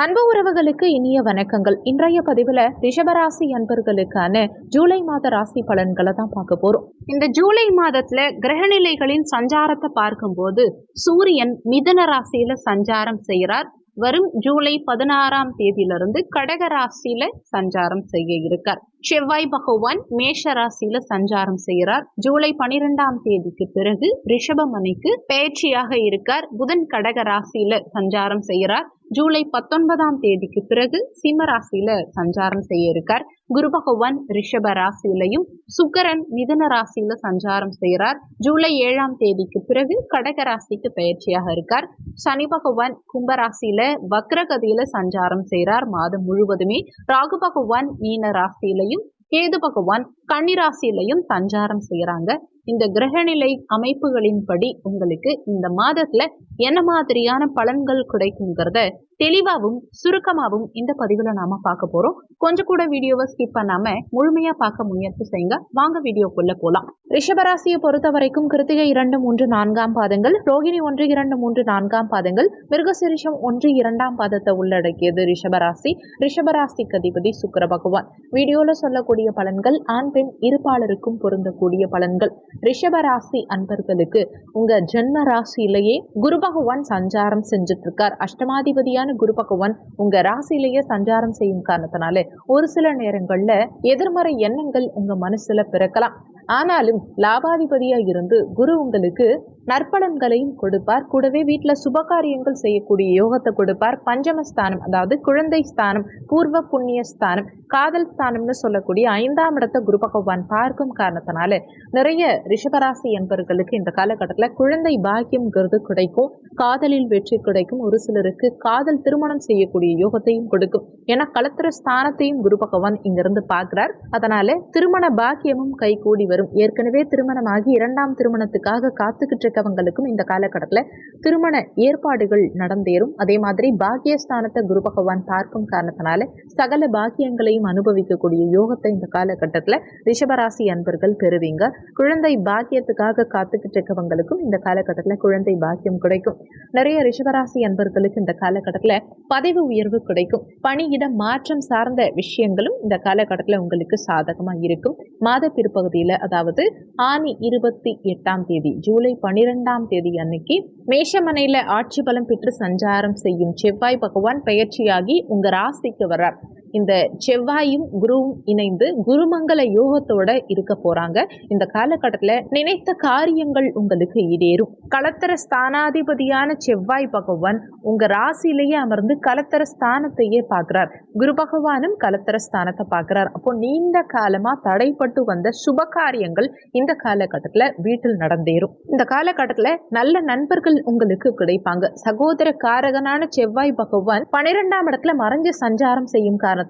அன்பு உறவுகளுக்கு இனிய வணக்கங்கள். இன்றைய பதிவுல ரிஷபராசி அன்பர்களுக்கான ஜூலை மாத ராசி பலன்களை தான் பார்க்க போறோம். இந்த ஜூலை மாதத்துல கிரகநிலைகளின் சஞ்சாரத்தை பார்க்கும்போது சூரியன் மிதுன ராசியில சஞ்சாரம் செய்கிறார். வரும் ஜூலை 16ஆம் தேதியிலிருந்து கடக ராசியில சஞ்சாரம் செய்ய இருக்கார். செவ்வாய் பகவான் மேஷ ராசியில சஞ்சாரம் செய்கிறார். ஜூலை 12ஆம் தேதிக்கு பிறகு ரிஷபமனைக்கு பயிற்சியாக இருக்கார். புதன் கடக ராசியில சஞ்சாரம் செய்கிறார். ஜூலை 19ஆம் தேதிக்கு பிறகு சிம்ம ராசியில சஞ்சாரம் செய்ய இருக்கார். குரு பகவான் ரிஷப ராசியிலையும் சுக்கிரன் மிதுன ராசியில சஞ்சாரம் செய்கிறார். ஜூலை 7ஆம் தேதிக்கு பிறகு கடக ராசிக்கு பயிற்சியாக இருக்கார். சனி பகவான் கும்பராசியில வக்ரகதியில சஞ்சாரம் செய்கிறார் மாதம் முழுவதுமே. ராகு பகவான் மீன ராசியிலையும் கேது பகவான் கன்னிராசியிலையும் சஞ்சாரம் செய்யறாங்க. இந்த கிரகநிலை அமைப்புகளின்படி உங்களுக்கு இந்த மாதத்துல என்ன மாதிரியான பலன்கள் கிடைக்குங்கிறத தெளிவாகவும் சுருக்கமாகவும் இந்த பதிவுல நாம பார்க்க போறோம். கொஞ்சம் கூட வீடியோவை ஸ்கிப் பண்ணாம முழுமையா பார்க்க முயற்சி செய்யுங்க. வாங்க வீடியோக்குள்ள போலாம். ரிஷபராசியை பொறுத்த வரைக்கும் கிருத்திகை 2, 3, 4ஆம் பாதங்கள், ரோகிணி 1, 2, 3, 4ஆம் பாதங்கள், மிருகசீரிஷம் 1, 2ஆம் பாதத்தை உள்ளடக்கியது ரிஷபராசி. ரிஷபராசிக்கு அதிபதி சுக்கிர பகவான். வீடியோல சொல்லக்கூடிய பலன்கள் ஆண் பெண் இருபாலருக்கும் பொருந்தக்கூடிய பலன்கள். ரிஷபராசி அன்பர்களுக்கு உங்க ஜென்ம ராசியிலேயே குரு பகவான் சஞ்சாரம் செஞ்சுட்டு இருக்கார். அஷ்டமாதிபதியான குரு பகவான் உங்க ராசியிலேயே சஞ்சாரம் செய்யும் காரணத்தினால ஒரு சில நேரங்கள்ல எதிர்மறை எண்ணங்கள் உங்க மனசுல பிறக்கலாம். ஆனாலும் லாபாதிபதியா இருந்து குரு உங்களுக்கு நற்பலன்களையும் கொடுப்பார். கூடவே வீட்டுல சுபகாரியங்கள் செய்யக்கூடிய யோகத்தை கொடுப்பார். பஞ்சமஸ்தானம், அதாவது குழந்தை ஸ்தானம், பூர்வ புண்ணிய ஸ்தானம், காதல் ஸ்தானம்னு சொல்லக்கூடிய 5ஆம் இடத்தை குரு பகவான் பார்க்கும் காரணத்தினால நிறைய ரிஷபராசி என்பவர்களுக்கு இந்த காலகட்டத்துல குழந்தை பாக்கியம்ங்கிறது கிடைக்கும். காதலில் வெற்றி கிடைக்கும். ஒரு சிலருக்கு காதல் திருமணம் செய்யக்கூடிய யோகத்தையும் கொடுக்கும். ஏன்னா களத்திர ஸ்தானத்தையும் குரு பகவான் இங்கிருந்து பார்க்கிறார். அதனால திருமண பாக்கியமும் கைகூடி வரும். ஏற்கனவே திருமணமாகி 2ஆம் திருமணத்துக்காக காத்துக்கிட்டு இருக்கவங்களுக்கும் இந்த காலகட்டத்துல திருமண ஏற்பாடுகள் நடந்தேறும். அதே மாதிரி பாக்கியஸ்தானத்தை குரு பகவான் பார்க்கும் காரணத்தினால சகல பாக்கியங்களையும் அனுபவிக்கக்கூடிய யோகத்தை இந்த காலகட்டத்துல ரிஷபராசி அன்பர்கள் பெறுவீங்க. குழந்தை பாக்கியத்துக்காக காத்துக்கிட்டு இருக்கவங்களுக்கும் இந்த காலகட்டத்துல குழந்தை பாக்கியம் கிடைக்கும். நிறைய ரிஷபராசி அன்பர்களுக்கு இந்த காலகட்டத்துல பதவி உயர்வு கிடைக்கும். பணியிட மாற்றம் சார்ந்த விஷயங்களும் இந்த காலகட்டத்துல உங்களுக்கு சாதகமா இருக்கும். மாத பிற்பகுதியில, அதாவது ஆனி 28ஆம் தேதி, ஜூலை 12ஆம் தேதி அன்னைக்கு மேஷமனையில ஆட்சி பலம் பெற்று சஞ்சாரம் செய்யும் செவ்வாய் பகவான் பயிற்சியாகி உங்க ராசிக்கு வர்றார். இந்த செவ்வாயும் குருவும் இணைந்து குருமங்கல யோகத்தோட இருக்க போறாங்க. இந்த காலகட்டத்துல நினைத்த காரியங்கள் உங்களுக்கு ஈடேறும். களத்திர ஸ்தானாதிபதியான செவ்வாய் பகவான் உங்க ராசியிலேயே அமர்ந்து களத்திர ஸ்தானத்தையே பார்க்கிறார். குரு பகவானும் களத்திர ஸ்தானத்தை பார்க்கிறார். அப்போ நீண்ட காலமா தடைப்பட்டு வந்த சுப காரியங்கள் இந்த காலகட்டத்துல வீட்டில் நடந்தேறும். இந்த காலகட்டத்துல நல்ல நண்பர்கள் உங்களுக்கு கிடைப்பாங்க. சகோதர காரகனான செவ்வாய் பகவான் 12ஆம் இடத்துல மறைஞ்சு சஞ்சாரம் செய்யும் காரணத்தினால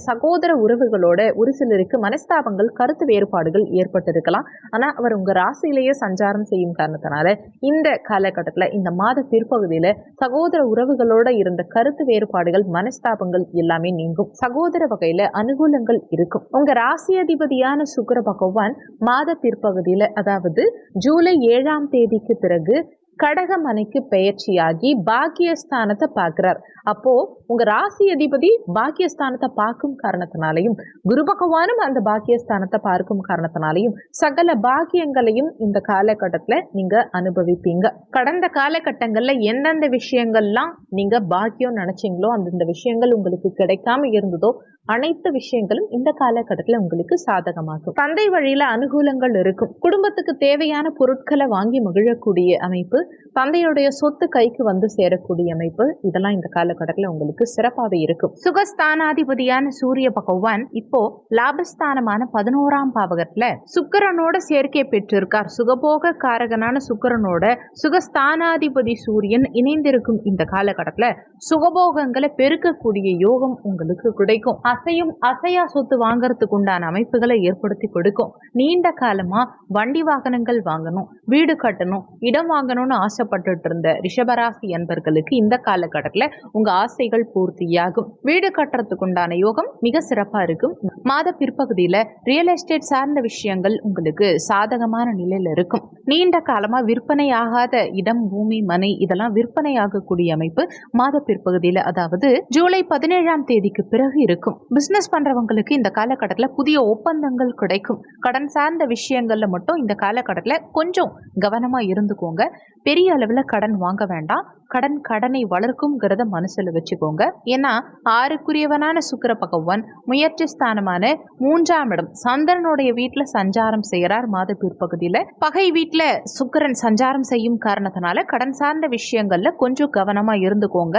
சகோதர உறவுகளோட ஒரு சிலருக்கு மனஸ்தாபங்கள், கருத்து வேறுபாடுகள் ஏற்பட்டிருக்கலாம். ஆனா அவர் உங்க ராசியிலேயே சஞ்சாரம் செய்யும் காரணத்தினால இந்த காலகட்டத்துல, இந்த மாத பிற்பகுதியில சகோதர உறவுகளோட இருந்த கருத்து வேறுபாடுகள், மனஸ்தாபங்கள் எல்லாமே நீங்கும். சகோதர வகையில அனுகூலங்கள் இருக்கும். உங்க ராசி அதிபதியான சுக்கிர பகவான் மாத பிற்பகுதியில, அதாவது ஜூலை 7ஆம் தேதிக்கு பிறகு கடகமனைக்கு பெயர்ச்சியாகி பாக்கியஸ்தானத்தை பார்க்கிறார். அப்போ உங்க ராசி அதிபதி பாக்கியஸ்தானத்தை பார்க்கும் காரணத்தினாலையும் குரு பகவானும் அந்த பாக்கியஸ்தானத்தை பார்க்கும் காரணத்தினாலையும் சகல பாக்கியங்களையும் இந்த காலகட்டத்துல நீங்க அனுபவிப்பீங்க. கடந்த காலகட்டங்கள்ல எந்தெந்த விஷயங்கள்லாம் நீங்க பாக்கியம் நினைச்சீங்களோ, அந்தந்த விஷயங்கள் உங்களுக்கு கிடைக்காம இருந்ததோ அனைத்து விஷயங்களும் இந்த காலகட்டத்துல உங்களுக்கு சாதகமாகும். தந்தை வழியில அனுகூலங்கள் இருக்கும். குடும்பத்துக்கு தேவையான பொருட்களை வாங்கி மகிழக்கூடிய அமைப்பு, தந்தையுடைய சொத்து கைக்கு வந்து சேரக்கூடிய அமைப்பு, இதெல்லாம் இந்த காலகட்டத்துல உங்களுக்கு சிறப்பாக இருக்கும். சுகஸ்தானாதிபதியான சூரிய பகவான் இப்போ லாபஸ்தானமான 11ஆம் பாவகத்துல சுக்கிரனோட சேர்க்கை பெற்றிருக்கார். சுகபோக காரகனான சுக்கிரனோட சுகஸ்தானாதிபதி சூரியன் இணைந்திருக்கும் இந்த காலகட்டத்துல சுகபோகங்களை பெருக்கக்கூடிய யோகம் உங்களுக்கு கிடைக்கும். அசையும் அசையா சொத்து வாங்கறதுக்கு உண்டான அமைப்புகளை ஏற்படுத்தி கொடுக்கும். நீண்ட காலமா வண்டி வாகனங்கள் வாங்கணும், வீடு கட்டணும், இடம் வாங்கணும்னு ஆசைப்பட்டுட்டு இருந்த ரிஷபராசி அன்பர்களுக்கு இந்த காலகட்டத்தில் உங்க ஆசைகள் பூர்த்தியாகும். வீடு கட்டுறதுக்கு உண்டான யோகம் மிக சிறப்பா இருக்கும். மாத பிற்பகுதியில ரியல் எஸ்டேட் சார்ந்த விஷயங்கள் உங்களுக்கு சாதகமான நிலையில இருக்கும். நீண்ட காலமா விற்பனை ஆகாத இடம், பூமி, மனை இதெல்லாம் விற்பனை ஆகக்கூடிய அமைப்பு மாத பிற்பகுதியில, அதாவது ஜூலை 17ஆம் தேதிக்கு பிறகு இருக்கும். பிசினஸ் பண்றவங்களுக்கு இந்த காலகட்டத்தில் புதிய ஒப்பந்தங்கள் கிடைக்கும். கடன் சார்ந்த விஷயங்கள்ல மட்டும் இந்த காலகட்டத்தில் கொஞ்சம் கவனமா இருந்துக்கோங்க. பெரிய அளவுல கடன் வாங்க வேண்டாம். கடனை வளர்க்கும்ங்கிறத மனசுல வச்சுக்கோங்க. ஏன்னா 6க்குரியவனான சுக்கிர பகவான் முயற்சி ஸ்தானமான 3ஆம் இடம் சந்திரனுடைய வீட்டுல சஞ்சாரம் செய்யறார். மாத பிற்பகுதியில பகை வீட்டுல சுக்கிரன் சஞ்சாரம் செய்யும் காரணத்தினால கடன் சார்ந்த விஷயங்கள்ல கொஞ்சம் கவனமா இருந்துக்கோங்க.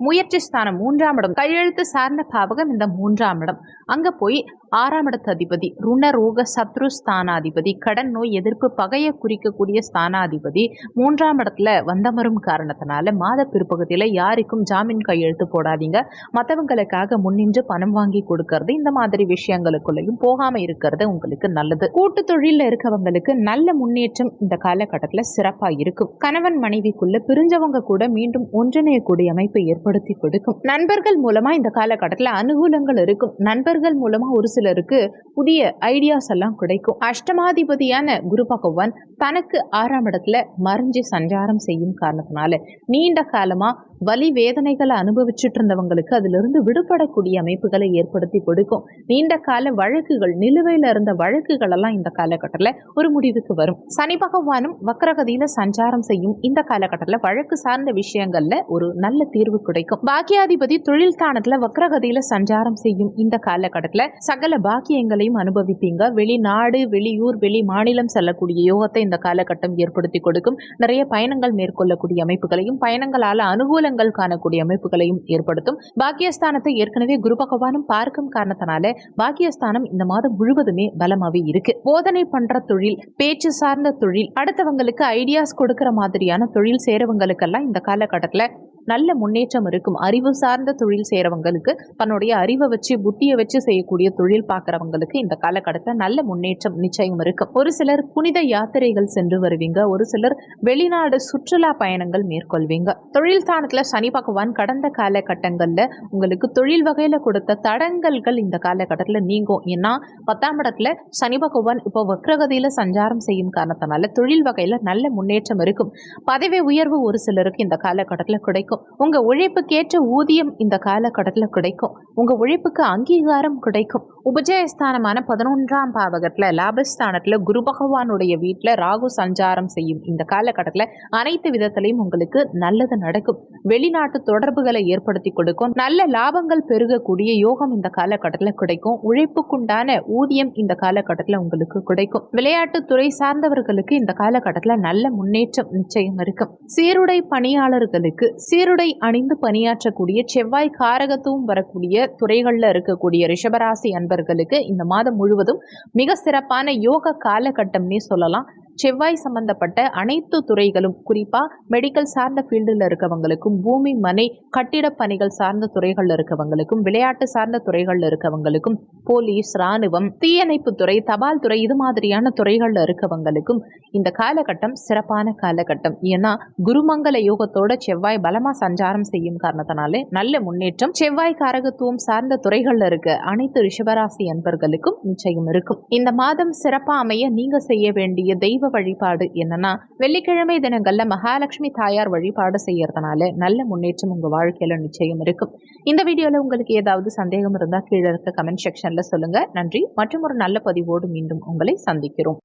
முயற்சி ஸ்தானம் 3ஆம் இடம் கையெழுத்து சார்ந்த பாவகம் இந்த 3ஆம் இடம். அங்க போய் 6ஆம் இடத்து அதிபதி ருண ரோக சத்ரு ஸ்தானாதிபதி, கடன் நோய் எதிர்ப்பு பகையை குறிக்கக்கூடிய ஸ்தானாதிபதி 3ஆம் இடத்துல வந்தமரும் காரணத்தினால மாத பிற்பகுதியில யாருக்கும் ஜாமீன் கையெழுத்து போடாதீங்க. மற்றவங்களுக்காக முன்னின்று பணம் வாங்கி கொடுக்கறது, இந்த மாதிரி விஷயங்களுக்குள்ளேயும் போகாம இருக்கிறது உங்களுக்கு நல்லது. கூட்டு தொழில இருக்கவங்களுக்கு நல்ல முன்னேற்றம் இந்த காலகட்டத்தில் சிறப்பா இருக்கும். கணவன் மனைவிக்குள்ள பிரிஞ்சவங்க கூட மீண்டும் ஒன்றிணையக்கூடிய அமைப்பை ஏற்படுத்தி கொடுக்கும். நண்பர்கள் மூலமா இந்த காலகட்டத்தில் அனுகூலங்கள் இருக்கும். நண்பர்கள் மூலமா ஒரு சிலருக்கு புதிய ஐடியாஸ் எல்லாம் கிடைக்கும். அஷ்டமாதிபதியான குரு பகவான் தனக்கு 6ஆம் இடத்துல மறைஞ்சு சஞ்சாரம் செய்யும் காரணத்தினால நீண்ட காலமா வலி வேதனைகளை அனுபவிச்சுட்டு இருந்தவங்களுக்கு அதிலிருந்து விடுபடக்கூடிய அமைப்புகளை ஏற்படுத்தி கொடுக்கும். நீண்ட கால வழக்குகள், நிலுவையில இருந்த வழக்குகள் எல்லாம் இந்த காலகட்டத்தில் ஒரு முடிவுக்கு வரும். சனி பகவானும் வக்ரகதியில சஞ்சாரம் செய்யும் இந்த காலகட்டத்தில் வழக்கு சார்ந்த விஷயங்கள்ல ஒரு நல்ல தீர்வு கிடைக்கும். பாக்கியாதிபதி தொழில் ஸ்தானத்துல வக்ரகதியில சஞ்சாரம் செய்யும் இந்த காலகட்டத்தில் சகல பாக்கியங்களையும் அனுபவிப்பீங்க. வெளிநாடு, வெளியூர், வெளி மாநிலம் செல்லக்கூடிய யோகத்தை இந்த காலகட்டம் ஏற்படுத்தி கொடுக்கும். நிறைய பயணங்கள் மேற்கொள்ளக்கூடிய அமைப்புகளையும் பயணங்களால அனுகூலங்கள் காணக்கூடிய அமைப்புகளையும் ஏற்படுத்தும். பாக்கியஸ்தானத்தை ஏற்கனவே குரு பகவானும் பார்க்கும் காரணத்தினால பாக்கியஸ்தானம் இந்த மாதம் முழுவதுமே பலமாவே இருக்கு. போதனை பண்ற தொழில், பேச்சு சார்ந்த தொழில், அடுத்தவங்களுக்கு ஐடியாஸ் கொடுக்கிற மாதிரியான தொழில் சேரவங்களுக்கெல்லாம் இந்த காலகட்டத்தில் நல்ல முன்னேற்றம் இருக்கும். அறிவு சார்ந்த தொழில் செய்யறவங்களுக்கு, தன்னுடைய அறிவை வச்சு புத்தியை வச்சு செய்யக்கூடிய தொழில் பார்க்கறவங்களுக்கு இந்த காலகட்டத்தில் நல்ல முன்னேற்றம் நிச்சயம் இருக்கும். ஒரு சிலர் புனித யாத்திரைகள் சென்று வருவீங்க. ஒரு சிலர் வெளிநாடு சுற்றுலா பயணங்கள் மேற்கொள்வீங்க. தொழில் ஸ்தானத்துல சனி பகவான் கடந்த காலகட்டங்கள்ல உங்களுக்கு தொழில் வகையில கொடுத்த தடங்கல்கள் இந்த காலகட்டத்தில் நீங்கும். ஏன்னா 10ஆம் இடத்துல சனி பகவான் இப்போ வக்ரகதியில சஞ்சாரம் செய்யும் காரணத்தினால தொழில் வகையில நல்ல முன்னேற்றம் இருக்கும். பதவி உயர்வு ஒரு சிலருக்கு இந்த காலகட்டத்தில் கிடைக்கும். உங்க உழைப்புக்கேற்ற ஊதியம் இந்த காலகட்டத்தில் கிடைக்கும். உங்க உழைப்புக்கு அங்கீகாரம் கிடைக்கும். உபஜயஸ்தானமான 11ஆம் பாவகத்துல லாபஸ்தானத்துல குரு பகவானுடைய வீட்டுல ராகு சஞ்சாரம் செய்யும் இந்த காலகட்டத்தில் அனைத்து விதத்திலையும் உங்களுக்கு நல்லது நடக்கும். வெளிநாட்டு தொடர்புகளை ஏற்படுத்தி கொடுக்கும். நல்ல லாபங்கள் பெருகக்கூடிய யோகம் இந்த காலகட்டத்தில் கிடைக்கும். உழைப்புக்குண்டான ஊதியம் இந்த காலகட்டத்தில் உங்களுக்கு கிடைக்கும். விளையாட்டு துறை சார்ந்தவர்களுக்கு இந்த காலகட்டத்தில் நல்ல முன்னேற்றம் நிச்சயம் இருக்கும். சீருடை பணியாளர்களுக்கு சீருடை அணிந்து பணியாற்றக்கூடிய செவ்வாய் காரகத்துவம் வரக்கூடிய துறைகள்ல இருக்கக்கூடிய ரிஷபராசி அன்பர்களுக்கு இந்த மாதம் முழுவதும் மிக சிறப்பான யோக காலகட்டம்னே சொல்லலாம். செவ்வாய் சம்பந்தப்பட்ட அனைத்து துறைகளும், குறிப்பா மெடிக்கல் சார்ந்த ஃபீல்டில் இருக்கவங்களுக்கும், பூமி மனை கட்டிட பணிகள் சார்ந்த துறைகள்ல இருக்கவங்களுக்கும், விளையாட்டு சார்ந்த துறைகள்ல இருக்கவங்களுக்கும், போலீஸ், ராணுவம், தீயணைப்பு துறை, தபால் துறை இது மாதிரியான துறைகள்ல இருக்கவங்களுக்கும் இந்த காலகட்டம் சிறப்பான காலகட்டம். ஏன்னா குருமங்கல யோகத்தோட செவ்வாய் பலமா சஞ்சாரம் செய்யும் காரணத்தினாலே நல்ல முன்னேற்றம் செவ்வாய் காரகத்துவம் சார்ந்த துறைகள்ல இருக்க அனைத்து ரிஷபராசி அன்பர்களுக்கும் நிச்சயம் இருக்கும். இந்த மாதம் சிறப்பா அமைய நீங்க செய்ய வேண்டிய தெய்வ வழிபாடு என்னன்னா, வெள்ளிக்கிழமை தினங்கள்ல மகாலட்சுமி தாயார் வழிபாடு செய்யறதுனால நல்ல முன்னேற்றம் உங்க வாழ்க்கையில நிச்சயம் இருக்கும். இந்த வீடியோல உங்களுக்கு ஏதாவது சந்தேகம் இருந்தா கீழே இருக்க கமெண்ட் செக்ஷன்ல சொல்லுங்க. நன்றி. மற்றும் ஒரு நல்ல பதிவோடு மீண்டும் உங்களை சந்திக்கிறோம்.